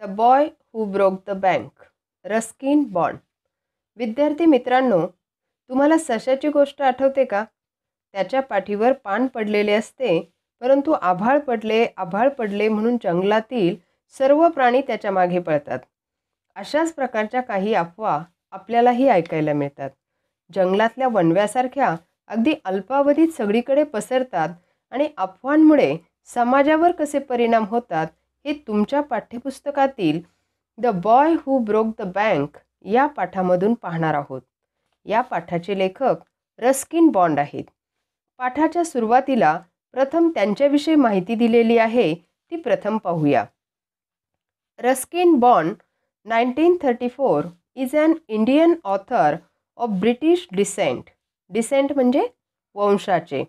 The boy who broke the bank, Ruskin bond. विद्यार्थी मित्रांनो, तुम्हाला सशाची गोष्ट आठवते का? त्याच्या पाठीवर पान पडलेले असते, परंतु आभाळ पडले म्हणून जंगलातील सर्व प्राणी त्याच्या मागे पळतात. अशाच प्रकारच्या काही अफवा आपल्यालाही ऐकायला मिळतात. जंगलातल्या वणव्यासारख्या अगदी अल्पावधीत सगळीकडे पसरतात आणि अफवांमुळे समाजावर कसे परिणाम होतात हे तुमच्या पाठ्यपुस्तकातील the boy who broke the bank या पाठामधून पाहणार आहोत. या पाठाचे लेखक रस्किन बॉन्ड आहेत. पाठाच्या सुरुवातीला प्रथम त्यांच्याविषयी माहिती दिलेली आहे, ती प्रथम पाहूया. Ruskin Bond 1934 is an Indian author of British descent. Descent म्हणजे वंशाचे.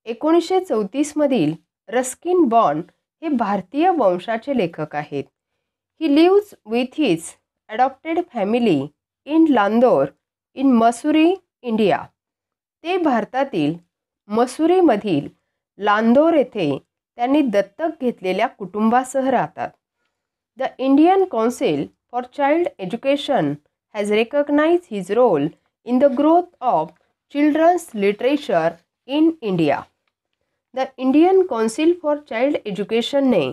1934मधील रस्किन बॉन्ड हे भारतीय वंशाचे लेखक आहेत. He lives with his adopted family in Landour in Mussoorie, India. ते भारतातील मसुरीमधील लांदोर येथे त्यांनी दत्तक घेतलेल्या कुटुंबासह राहतात. The Indian Council for Child Education has recognised his role in the growth of children's literature in India. The Indian Council for Child एज्युकेशनने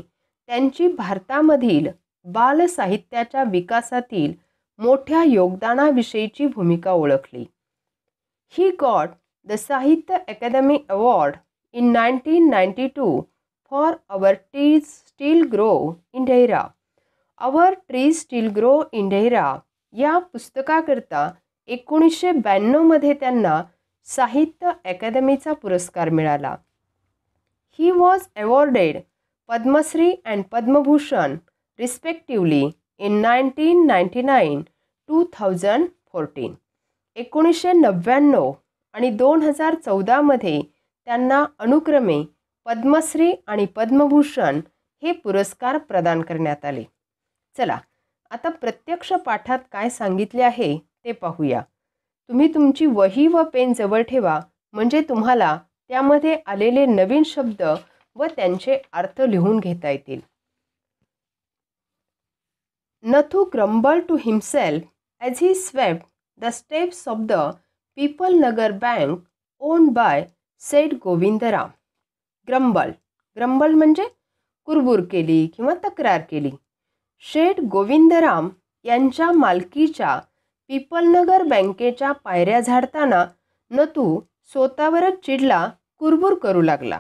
त्यांची भारतामधील बालसाहित्याच्या विकासातील मोठ्या योगदानाविषयीची भूमिका ओळखली. ही got the Sahitya Akademi award in 1992 for our trees still grow in Dehra. Our trees still grow in Dehra या पुस्तकाकरता 1992मध्ये त्यांना साहित्य अकादमीचा पुरस्कार मिळाला. He was awarded Padma Shri and Padma Bhushan respectively in 1999, 2014. 1999 आणि 2014मध्ये त्यांना अनुक्रमे पद्मश्री आणि पद्मभूषण हे पुरस्कार प्रदान करण्यात आले. चला आता प्रत्यक्ष पाठात काय सांगितले आहे ते पाहूया. तुम्ही तुमची वही व पेन जवळ ठेवा, म्हणजे तुम्हाला त्यामध्ये आलेले नवीन शब्द व त्यांचे अर्थ लिहून घेता येतील. Nathu grumbled to himself as he swept the steps of the People Nagar Bank owned by said Govindaram. ग्रंबल म्हणजे कुरबुर केली किंवा तक्रार केली. शेठ गोविंदराम यांच्या मालकीच्या पीपलनगर बँकेच्या पायऱ्या झाडताना नथू स्वतःवरच चिडला, कुरबुर करू लागला.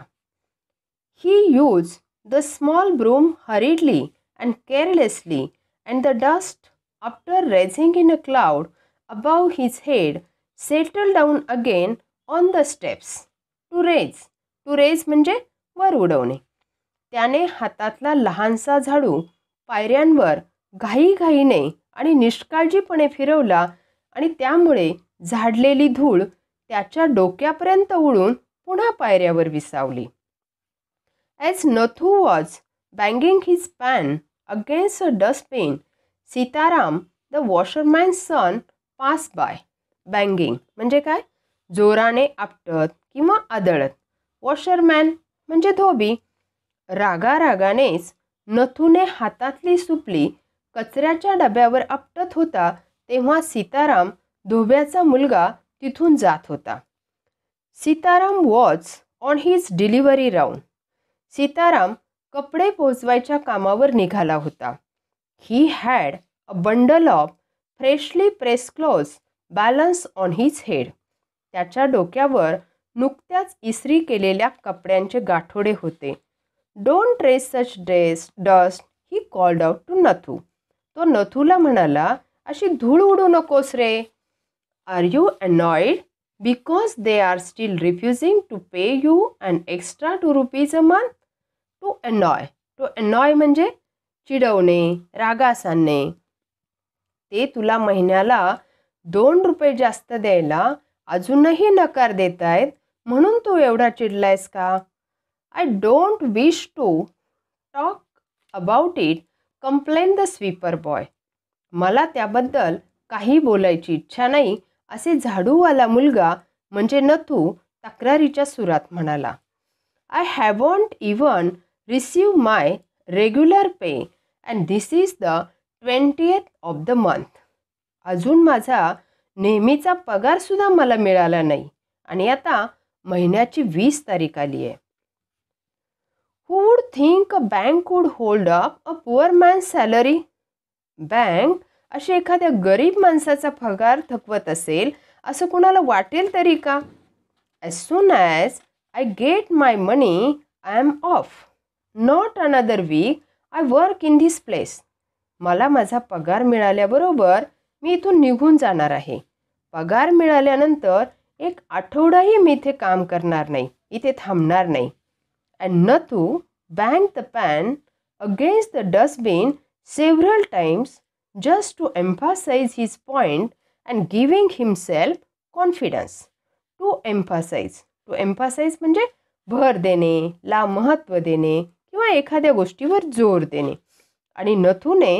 He used the small broom hurriedly and carelessly, and the dust, after rising in a cloud above his head, settled down again on the steps. To raise म्हणजे वर उडवणे. त्याने हातातला लहानसा झाडू पायऱ्यांवर घाईघाईने आणि निष्काळजीपणे फिरवला आणि त्यामुळे झाडलेली धूळ त्याच्या डोक्यापर्यंत उडून पुन्हा पायऱ्यावर विसावली. As Nathu was banging his pan against a dustbin, Sitaram, the washerman's son, passed by. Banging म्हणजे काय? जोराने आपटत किंवा आदळत. वॉशरमॅन म्हणजे धोबी. रागारागानेच नथूने हातातली सुपली कचऱ्याच्या डब्यावर आपटत होता तेव्हा सीताराम, धोब्याचा मुलगा, तिथून जात होता. Sitaram was on his delivery round. Sitaram कपडे पोचवायच्या कामावर निघाला होता. He had a bundle of freshly press clothes balance on his head. त्याच्या डोक्यावर नुकत्याच इस्त्री केलेल्या कपड्यांचे गाठोडे होते. Don't raise such dust, he called out to Nathu. तो नथूला म्हणाला, अशी धूळ उडू नकोस रे. Are you annoyed because they are still refusing to pay you an extra ₹2 a month. To अनॉय म्हणजे चिडवणे, रागास आणणे. ते तुला महिन्याला ₹2 जास्त द्यायला अजूनही नकार देत आहेत, म्हणून तू एवढा चिडलायस का? I don't wish to talk about it, complain the sweeper boy. मला त्याबद्दल काही बोलायची इच्छा नाही, असे झाडूवाला मुलगा म्हणजे नथू तक्रारीच्या सुरात म्हणाला. I haven't even receive my regular pay and this is the 20th of the month. अजून माझा नेहमीचा पगारसुद्धा मला मिळाला नाही आणि आता महिन्याची 20 तारीख आली आहे. Who would think a bank would hold up a poor man's salary? Bank अशी एखाद्या गरीब माणसाचा पगार थकवत असेल असं कुणाला वाटेल तरी का? As soon as I get my money I am off. Not another week I work in this place. मला माझा पगार मिळाल्याबरोबर मी इथून निघून जाणार आहे. पगार मिळाल्यानंतर 1 आठवडाही मी इथे काम करणार नाही, इथे थांबणार नाही. And Nathu banged the pan against the dustbin several times just to emphasize his point and giving himself confidence. To emphasize म्हणजे भर देणे, ला महत्त्व देणे किंवा एखाद्या गोष्टीवर जोर देणे. आणि नथूने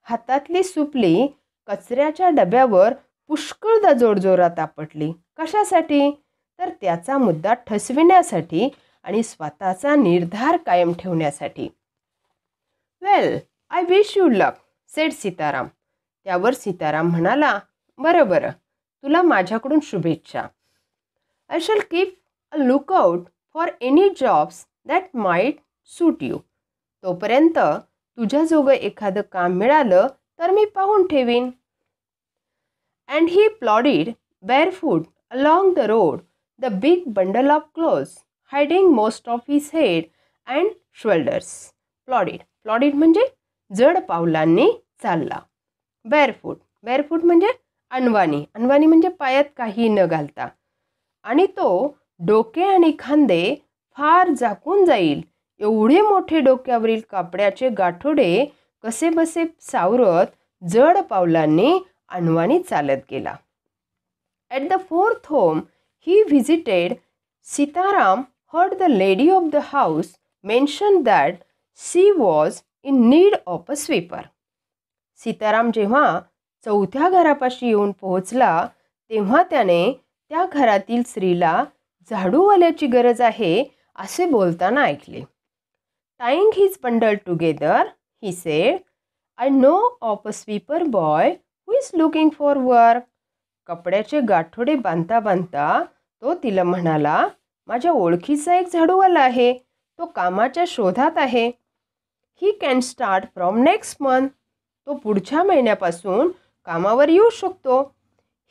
हातातली सुपली कचऱ्याच्या डब्यावर पुष्कळदा जोरजोरात आपटली. कशासाठी? तर त्याचा मुद्दा ठसविण्यासाठी आणि स्वतःचा निर्धार कायम ठेवण्यासाठी. Well, I wish you luck, said Sitaram. त्यावर सीताराम म्हणाला, बरं बरं, तुला माझ्याकडून शुभेच्छा. I shall keep a lookout for any jobs that might suit you. तोपर्यंत तुझ्याजोगं एखादं काम मिळालं तर मी पाहून ठेवीन. And he plodded barefoot along the road, the big bundle of clothes hiding most of his head and shoulders. Plodded म्हणजे जड पावलांनी चालला. barefoot म्हणजे अनवाणी म्हणजे पायात काही न घालता. आणि तो डोके आणि खांदे फार झाकून जाईल एवढे मोठे डोक्यावरील कापड्याचे गाठोडे कसेबसे सावरत जड पावलांनी अनवाणी चालत गेला. At the 4th home he visited, Sitaram heard the lady of the house mention that she was in need of a sweeper. Sitaram जेव्हा 4थ्या घरापाशी येऊन पोहोचला तेव्हा त्याने त्या घरातील स्त्रीला झाडूवाल्याची गरज आहे असे बोलताना ऐकले. Tying his bundle together, he said, I know of a sweeper boy who is looking for work. कपड्याचे गाठोडे बांधता बांधता तो तिला म्हणाला, माझ्या ओळखीचा एक झाडूवाला आहे, तो कामाच्या शोधात आहे. He can start from next month. तो पुढच्या महिन्यापासून कामावर येऊ शकतो.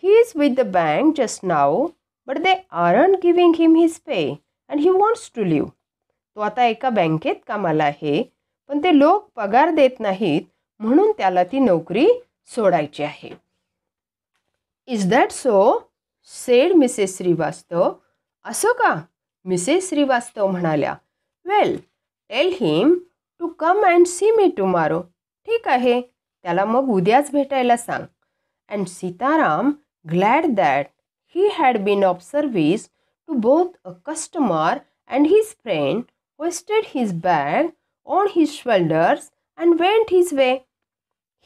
He is with the bank just now but they aren't giving him his pay and he wants to leave. तो आता एका बँकेत कामाला आहे पण ते लोक पगार देत नाहीत म्हणून त्याला ती नोकरी सोडायची आहे. Is that so? Said Mrs Srivastava. असं का? मिसेस श्रीवास्तव म्हणाल्या. Well, tell him to come and see me tomorrow. ठीक आहे, त्याला मग उद्याच भेटायला सांग. And Sitaram, glad that he had been of service to both a customer and his friend, hoisted his bag on his shoulders and went his way.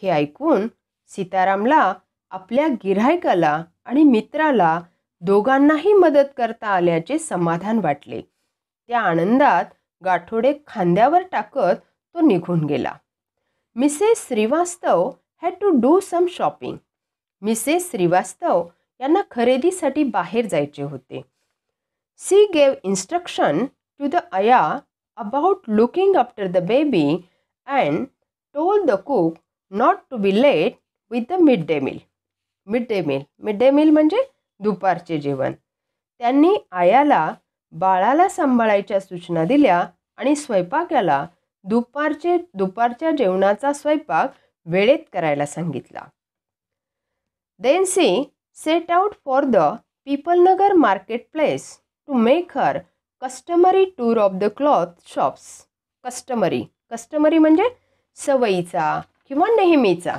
हे ऐकून सीतारामला आपल्या गिऱ्हाईकाला आणि मित्राला दोघांनाही मदत करता आल्याचे समाधान वाटले. त्या आनंदात गाठोडे खांद्यावर टाकत तो निघून गेला. Mrs Srivastava had to do some shopping. Mrs Srivastava यांना खरेदीसाठी बाहेर जायचे होते. She gave instruction to the ayah about looking after the baby and told the cook not to be late with the mid day meal. Mid day meal म्हणजे दुपारचे जेवण. त्यांनी आयाला बाळाला सांभाळायच्या सूचना दिल्या आणि स्वयंपाकाला दुपारच्या जेवणाचा स्वयंपाक वेळेत करायला सांगितला. Then she set out for the Pipalnagar market place to make her customary tour of the cloth shops. Customary म्हणजे सवयीचा किंवा नेहमीचा.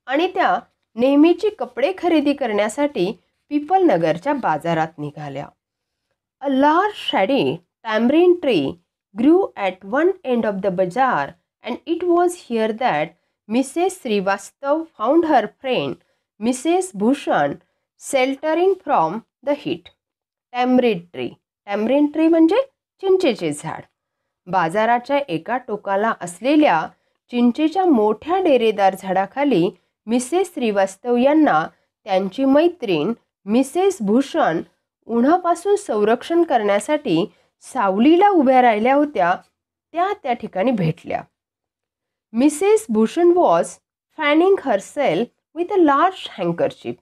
आणि त्या नेहमीची कपडे खरेदी करण्यासाठी पीपलनगरच्या बाजारात निघाल्या. A large shady tamarind tree grew at one end of the bazaar and it was here that Mrs. Srivastav found her friend Mrs. Bhushan sheltering from the heat. Tamarind tree म्हणजे चिंचेचे झाड. बाजाराच्या एका टोकाला असलेल्या चिंचेच्या मोठ्या डेरेदार झाडाखाली मिसेस श्रीवास्तव यांना त्यांची मैत्रीण मिसेस भूषण उन्हापासून संरक्षण करण्यासाठी सावलीला उभ्या राहिल्या होत्या त्या ठिकाणी भेटल्या. Mrs Bhushan was fanning herself with a large handkerchief.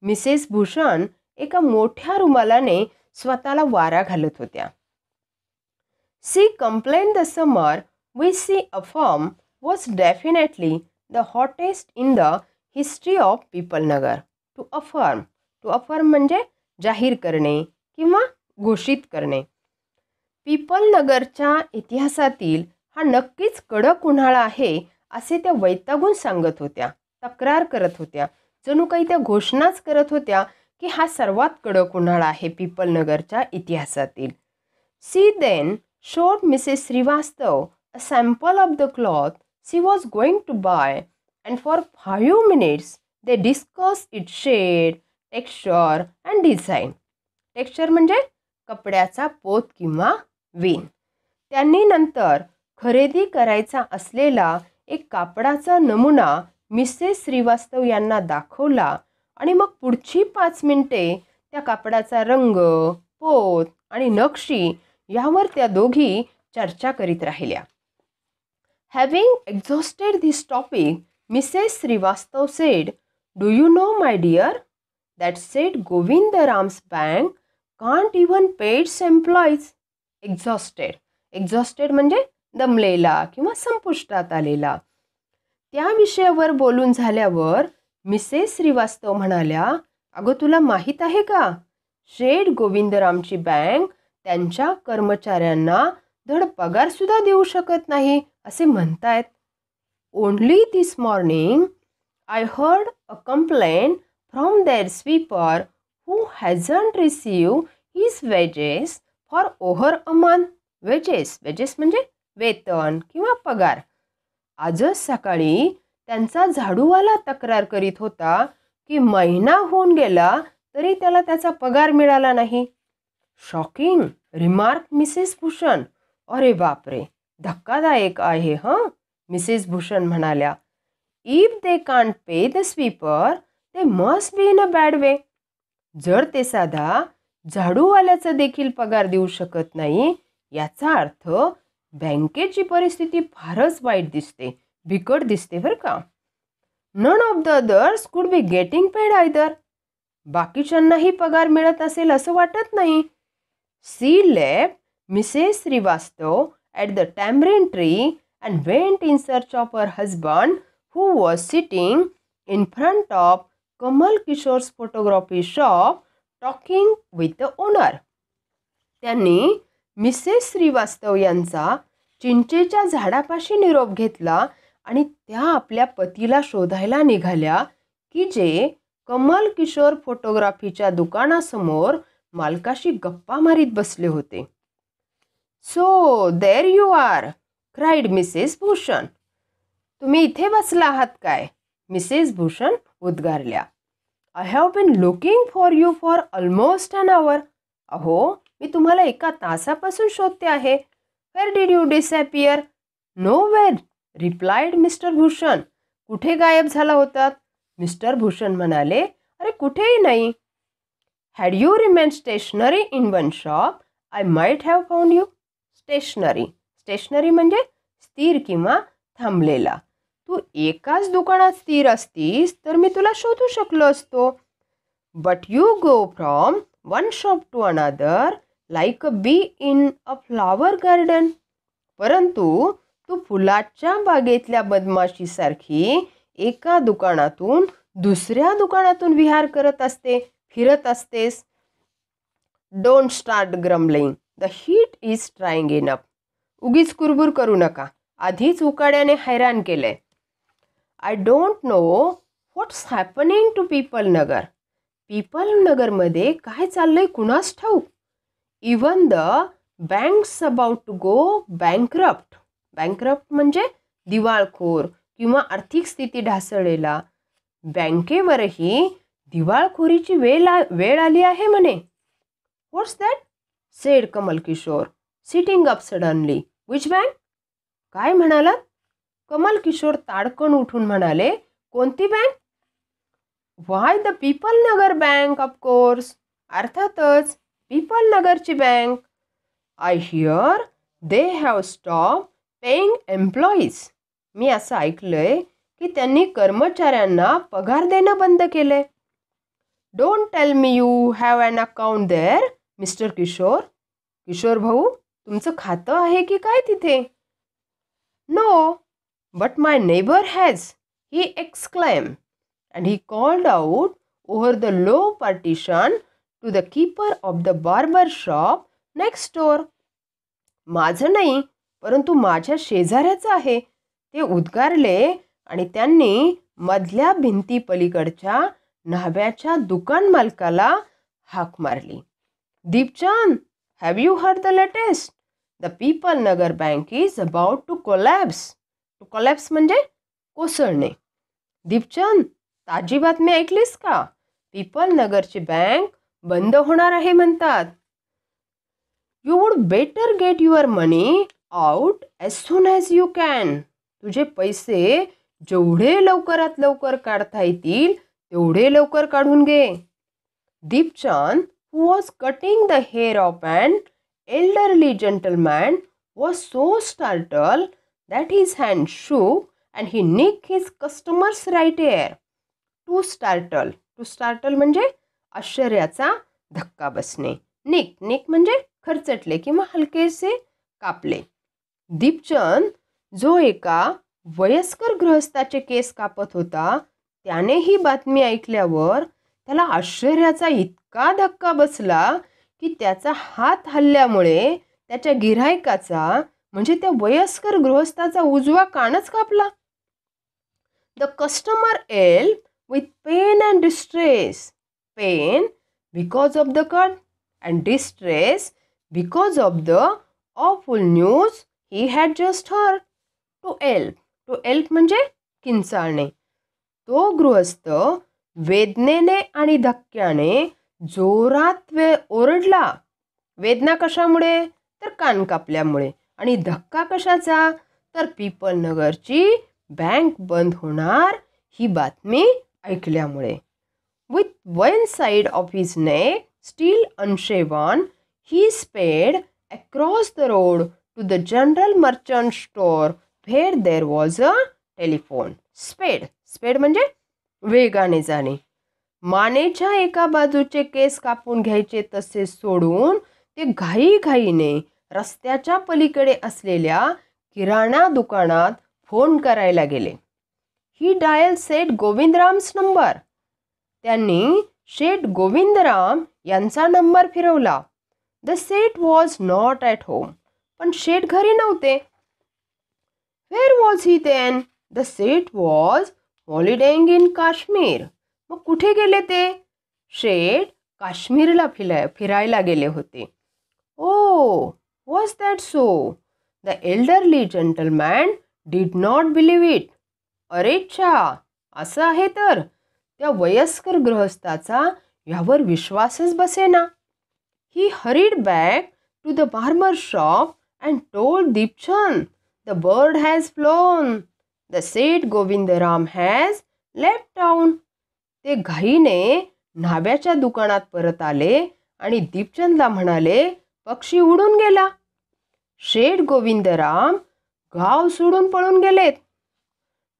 Mrs Bhushan एका मोठ्या रुमालाने स्वतःला वारा घालत होत्या. She complain the summer which she affirm was definitely the hottest in the history of Pipalnagar. To affirm म्हणजे जाहीर करणे किंवा घोषित करणे. पीपलनगरच्या इतिहासातील हा नक्कीच कडक उन्हाळा आहे असे त्या वैतागून सांगत होत्या, तक्रार करत होत्या. जणू काही त्या घोषणाच करत होत्या की हा सर्वात कडक उन्हाळा आहे पीपलनगरच्या इतिहासातील. See then showed Mrs. Srivastav a sample of the cloth she was going to buy, and for 5 minutes they discussed its shade, texture and design. Texture म्हणजे कपड्याचा पोत किंवा विण. त्यांनी नंतर खरेदी करायचा असलेला एक कापडाचा नमुना मिसेस श्रीवास्तव यांना दाखवला आणि मग पुढची 5 मिनिटे त्या कापडाचा रंग, पोत आणि नक्षी यावर त्या दोघी चर्चा करीत राहिल्या. Having exhausted this topic, Mrs. Srivastav said, "Do you know, my dear, that said Govindaram's bank can't even pay its employees." Exhausted म्हणजे दमलेला किंवा संपुष्टात आलेला. त्या विषयावर बोलून झाल्यावर मिसेस श्रीवास्तव म्हणाल्या, "अगं तुला माहीत आहे का, शेठ गोविंदरामची बँक त्यांच्या कर्मचाऱ्यांना धड पगार सुद्धा देऊ शकत नाही असे म्हणतायत. Only this morning I heard a complaint from their sweeper who hasn't receive his wages for over a month." Wages म्हणजे वेतन किंवा पगार. आजच सकाळी त्यांचा झाडूवाला तक्रार करीत होता की महिना होऊन गेला तरी त्याला त्याचा पगार मिळाला नाही. Shocking remark Mrs Bhushan. अरे बापरे, धक्कादायक आहे हं, मिसेस भूषण म्हणाल्या. If they can't pay the sweeper they must be in a bad way. जर ते साधा झाडूवाल्याचा देखील पगार देऊ शकत नाही याचा अर्थ बँकेची परिस्थिती फारच वाईट दिसते, बिकट दिसते बरं का. None of the others could be getting paid either. बाकीच्यांनाही पगार मिळत असेल असं वाटत नाही. She left Mrs. Srivastav at the tamarind tree and went in search of her husband, who was sitting in front of Kamal Kishore's photography shop talking with the owner. त्यांनी Mrs Srivastava यांचा चिंचेच्या झाडापाशी निरोप घेतला आणि त्या आपल्या पतीला शोधायला निघाल्या की जे कमल किशोर फोटोग्राफीच्या दुकानासमोर मालकाशी गप्पा मारीत बसले होते. So there you are, cried Mrs Bhushan. तुम्ही इथे बसला आहात काय, मिसेस भूषण उद्गारल्या. I have been looking for you for almost an hour. अहो मी तुम्हाला 1 तासापासून शोधते आहे. Where did you disappear? Nowhere, replied Mr Bhushan. कुठे गायब झाला होतात? मिस्टर भूषण म्हणाले, अरे कुठेही नाही. Had you remained stationary in one shop, I might have found you. Stationery म्हणजे स्थिर किंवा थांबलेला. तू एकाच दुकानात स्थिर असतीस तर मी तुला शोधू शकलो असतो. But you go from one shop to another like a bee in a flower garden. परंतु तू फुलाच्या बागेतल्या बदमाशीसारखी एका दुकानातून दुसऱ्या दुकानातून विहार करत असते, फिरत असतेस. Don't start grumbling, the heat is trying enough. उगीच कुरबुर करू नका, आधीच उकाड्याने हैराण केलंय. I don't know what's happening to Pipalnagar. पीपलनगरमध्ये काय चाललंय कुणास ठाऊक. Even the banks about to go bankrupt. Bankrupt म्हणजे दिवाळखोर किंवा आर्थिक स्थिती ढासळलेला. बँकेवरही दिवाळखोरीची वेळ आली आहे म्हणे. What's that, said Kamal Kishore sitting up suddenly. Which bank? काय म्हणालात? कमल किशोर ताडकन उठून म्हणाले, कोणती bank? Why the people Nagar bank of course. अर्थातच पीपल नगरची bank. I hear they have stop paying employees. मी असं ऐकलंय की त्यांनी कर्मचाऱ्यांना पगार देणं बंद केले. Don't tell me you have an account there Mr Kishore. Kishore भाऊ, तुमचं खातं आहे की काय तिथे? No, but my neighbour has, he exclaim. And he called out over the low partition to the keeper of the barber shop next door. माझं नाही, परंतु माझ्या शेजाऱ्याचं आहे, ते उद्गारले आणि त्यांनी मधल्या भिंती पलीकडच्या न्हाव्याच्या दुकान मालकाला हाक मारली. Deepchand, have you heard the latest? The people Nagar bank is about to collapse. To collapse म्हणजे कोसळणे. दीपचंद, ताजी बातमी ऐकलीस का? पीपल नगरची बँक बंद होणार आहे म्हणतात. You would better get your money out as soon as you can. तुझे पैसे जेवढे लवकरात लवकर काढता येतील तेवढे लवकर काढून घे. Deepchand, who was cutting the hair of an elderly gentleman, was so startled that his hand shook and he nicked his customer's right ear. To startle म्हणजे आश्चर्याचा धक्का बसणे. निक म्हणजे खरचटले किंवा हलकेसे कापले. दीपचंद, जो एका वयस्कर गृहस्थाचे केस कापत होता, त्याने ही बातमी ऐकल्यावर त्याला आश्चर्याचा इतका धक्का बसला की त्याचा हात हलल्यामुळे त्याच्या गिऱ्हाईकाचा म्हणजे त्या वयस्कर गृहस्थाचा उजवा कानच कापला. The customer yelp with pain and distress. Pain because of the cut and distress because of the awful news he had just heard. To help म्हणजे किंचाळणे. तो गृहस्थ वेदनेने आणि धक्क्याने जोरात ओरडला. वेदना कशामुळे? तर कान कापल्यामुळे. आणि धक्का कशाचा? तर पीपल नगरची बँक बंद होणार ही बातमी ऐकल्यामुळे. With one side of his neck still unshaven, he sped across the road to the general merchant store where there was a telephone. Sped म्हणजे वेगाने जाणे. मानेच्या एका बाजूचे केस कापून घ्यायचे तसे सोडून ते घाईघाईने रस्त्याच्या पलीकडे असलेल्या किराणा दुकानात फोन करायला गेले. He dial Seth Govindram's number. त्यांनी शेठ गोविंदराम यांचा नंबर फिरवला. The Seth was not at home. पण शेठ घरी नव्हते. Where was he then? The Seth was holidaying in Kashmir. मग कुठे गेले ते? शेठ काश्मीरला फिरायला गेले होते. Oh, was that so? The elderly gentleman did not believe it. अरेच्छा, असं आहे तर? त्या वयस्कर गृहस्थाचा यावर विश्वासच बसेना. He hurried back to the barber shop and told Deepchand, the bird has phloem. The Seth Govindram has left town. ते घाईने न्हाव्याच्या दुकानात परत आले आणि दीपचंदला म्हणाले, पक्षी उडून गेला. शेठ गोविंदराम गाव सोडून पळून गेलेत.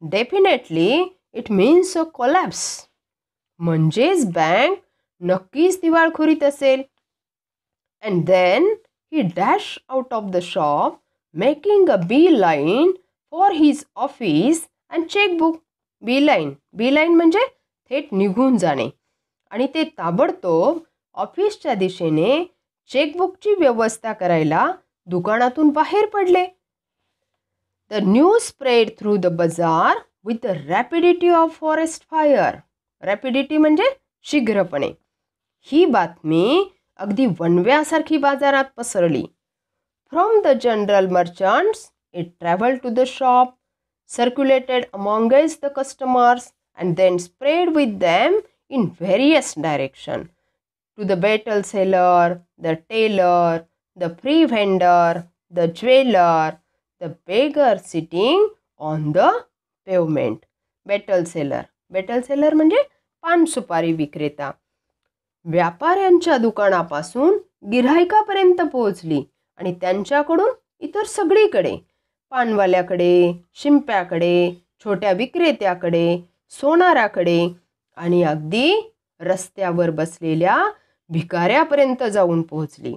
Definitely it means a collapse. म्हणजेच बँक नक्कीच दिवाळखोरीत असेल. And then he dash out of the shop making a bee line for his office and chequebook. Bee line म्हणजे थेट निघून जाणे. आणि ते ताबडतोब ऑफिसच्या दिशेने चेकबुकची व्यवस्था करायला दुकानातून बाहेर पडले. The news spread through the bazaar with the rapidity of forest fire. Rapidity म्हणजे शीघ्रपणे. ही बातमी अगदी वणव्यासारखी बाजारात पसरली. From the general merchants, it traveled to the shop, circulated amongst the customers, and then spread with them in various directions. To the battle seller, the tailor, the free vendor, the jeweler, the beggar sitting on the pavement. Betel seller म्हणजे पान सुपारी विक्रेता. व्यापाऱ्यांच्या दुकानापासून गिऱ्हाईकापर्यंत पोहोचली आणि त्यांच्याकडून इतर सगळीकडे, पानवाल्याकडे, शिंप्याकडे, छोट्या विक्रेत्याकडे, सोनाराकडे आणि अगदी रस्त्यावर बसलेल्या भिकाऱ्यापर्यंत जाऊन पोहोचली.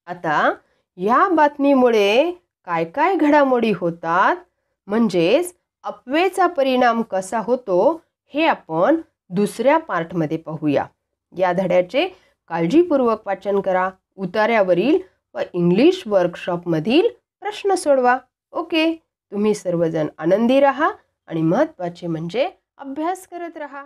आता या बातमीमुळे काय काय घडामोडी होतात, म्हणजेच अफवेचा परिणाम कसा होतो, हे आपण दुसऱ्या पार्टमध्ये पाहूया. या धड्याचे काळजीपूर्वक वाचन करा. उतार्यावरील व इंग्लिश वर्कशॉपमधील प्रश्न सोडवा. ओके, तुम्ही सर्वजण आनंदी राहा आणि महत्त्वाचे म्हणजे अभ्यास करत राहा.